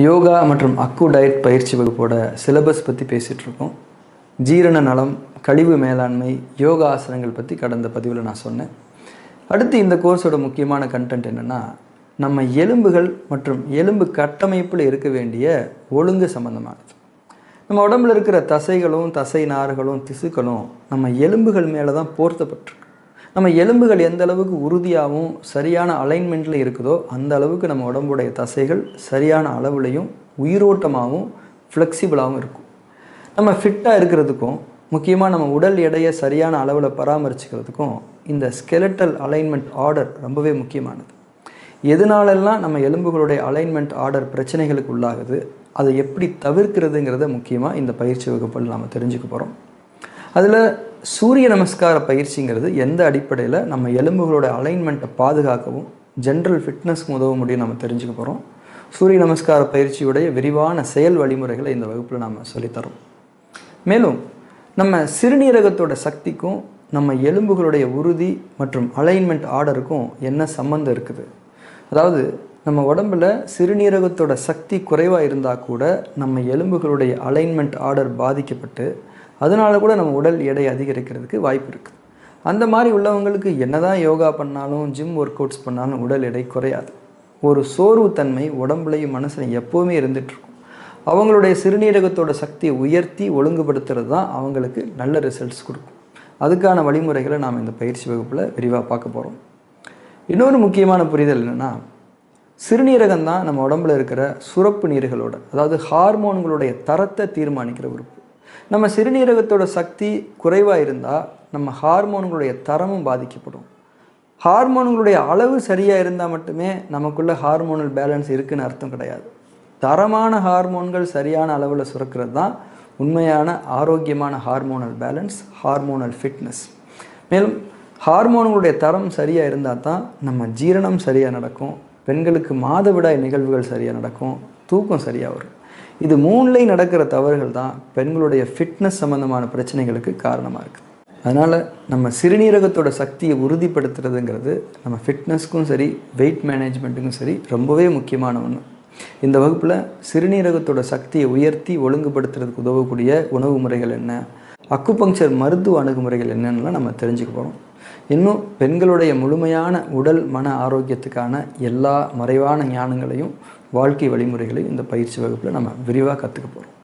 யோகா மற்றும் அக்கு டயட் பயிற்சி வகுப்போட சிலபஸ் பற்றி பேசிகிட்டு இருக்கோம். ஜீரண நலம், கழிவு மேலாண்மை, யோகா ஆசனங்கள் பற்றி கடந்த பதிவில் நான் சொன்னேன். அடுத்து இந்த கோர்ஸோட முக்கியமான கண்டென்ட் என்னென்னா, நம்ம எலும்புகள் மற்றும் எலும்பு கட்டமைப்பில் இருக்க வேண்டிய ஒழுங்கு சம்பந்தமானது. நம்ம உடம்புல இருக்கிற தசைகளும் தசை நார்களும் திசுக்களும் நம்ம எலும்புகள் மேலே தான் போர்த்தப்பட்டிருக்கு. நம்ம எலும்புகள் எந்த அளவுக்கு உறுதியாகவும் சரியான அலைன்மெண்ட்டில் இருக்குதோ அந்த அளவுக்கு நம்ம உடம்புடைய தசைகள் சரியான அளவுலையும் உயிரோட்டமாகவும் ஃப்ளெக்சிபிளாகவும் இருக்கும். நம்ம ஃபிட்டாக இருக்கிறதுக்கும் முக்கியமாக நம்ம உடல் எடையை சரியான அளவில் பராமரிச்சுக்கிறதுக்கும் இந்த ஸ்கெலட்டல் அலைன்மெண்ட் ஆர்டர் ரொம்பவே முக்கியமானது. எதனாலெல்லாம் நம்ம எலும்புகளுடைய அலைன்மெண்ட் ஆர்டர் பிரச்சனைகளுக்கு உள்ளாகுது, அதை எப்படி தவிர்க்கிறதுங்கிறத முக்கியமாக இந்த பயிற்சி வகுப்பில் நாம் தெரிஞ்சுக்க போகிறோம். அதில் சூரிய நமஸ்கார பயிற்சிங்கிறது எந்த அடிப்படையில் நம்ம எலும்புகளோட அலைன்மெண்ட்டை பாதுகாக்கவும் ஜென்ரல் ஃபிட்னஸ்க்கு உதவ முடியும் நம்ம தெரிஞ்சுக்க போகிறோம். சூரிய நமஸ்கார பயிற்சியுடைய விரிவான செயல் வழிமுறைகளை இந்த வகுப்பில் நாம் சொல்லித்தரோம். மேலும் நம்ம சிறுநீரகத்தோட சக்திக்கும் நம்ம எலும்புகளுடைய உறுதி மற்றும் அலைன்மெண்ட் ஆர்டருக்கும் என்ன சம்மந்தம் இருக்குது, அதாவது நம்ம உடம்பில் சிறுநீரகத்தோட சக்தி குறைவாக இருந்தால் கூட நம்ம எலும்புகளுடைய அலைன்மெண்ட் ஆர்டர் பாதிக்கப்பட்டு அதனால கூட நம்ம உடல் எடை அதிகரிக்கிறதுக்கு வாய்ப்பு இருக்குது. அந்த மாதிரி உள்ளவங்களுக்கு என்னதான் யோகா பண்ணாலும் ஜிம் ஒர்க் அவுட்ஸ் பண்ணாலும் உடல் எடை குறையாது. ஒரு சோர்வுத்தன்மை உடம்புலையும் மனசுலையும் எப்போவுமே இருந்துகிட்ருக்கும். அவங்களுடைய சிறுநீரகத்தோட சக்தியை உயர்த்தி ஒழுங்குபடுத்துறது தான் அவங்களுக்கு நல்ல ரிசல்ட்ஸ் கொடுக்கும். அதுக்கான வழிமுறைகளை நாம் இந்த பயிற்சி வகுப்பில் விரிவாக பார்க்க போகிறோம். இன்னொரு முக்கியமான புரிதல் என்னென்னா, சிறுநீரகம் தான் நம்ம உடம்புல இருக்கிற சுரப்பு நீர்களோட, அதாவது ஹார்மோன்களுடைய தரத்தை தீர்மானிக்கிற உறுப்பு. நம்ம சிறுநீரகத்தோட சக்தி குறைவாக இருந்தால் நம்ம ஹார்மோன்களுடைய தரமும் பாதிக்கப்படும். ஹார்மோன்களுடைய அளவு சரியாக இருந்தால் மட்டுமே நமக்குள்ள ஹார்மோனல் பேலன்ஸ் இருக்குன்னு அர்த்தம் கிடையாது. தரமான ஹார்மோன்கள் சரியான அளவில் சுரக்கிறது தான் உண்மையான ஆரோக்கியமான ஹார்மோனல் பேலன்ஸ், ஹார்மோனல் ஃபிட்னஸ். மேலும் ஹார்மோன்களுடைய தரம் சரியாக இருந்தால் தான் நம்ம ஜீரணம் சரியாக நடக்கும், பெண்களுக்கு மாதவிடாய் நிகழ்வுகள் சரியாக நடக்கும், தூக்கம் சரியாக வரும். இது மூணுலையும் நடக்கிற தவறுகள் தான் பெண்களுடைய ஃபிட்னஸ் சம்மந்தமான பிரச்சனைகளுக்கு காரணமாக இருக்குது. அதனால் நம்ம சிறுநீரகத்தோட சக்தியை உறுதிப்படுத்துறதுங்கிறது நம்ம ஃபிட்னஸ்க்கும் சரி வெயிட் மேனேஜ்மெண்ட்டுக்கும் சரி ரொம்பவே முக்கியமான ஒன்று. இந்த வகுப்பில் சிறுநீரகத்தோட சக்தியை உயர்த்தி ஒழுங்குபடுத்துறதுக்கு உதவக்கூடிய உணவு முறைகள் என்ன, அக்குபங்க்சர் மருத்துவ அணுகுமுறைகள் என்னென்னலாம் நம்ம தெரிஞ்சுக்க போகிறோம். இன்னும் பெண்களுடைய முழுமையான உடல் மன ஆரோக்கியத்துக்கான எல்லா மறைவான ஞானங்களையும் வாழ்க்கை வழிமுறைகளையும் இந்த பயிற்சி வகுப்பில் நம்ம விரிவாக கற்றுக்க போகிறோம்.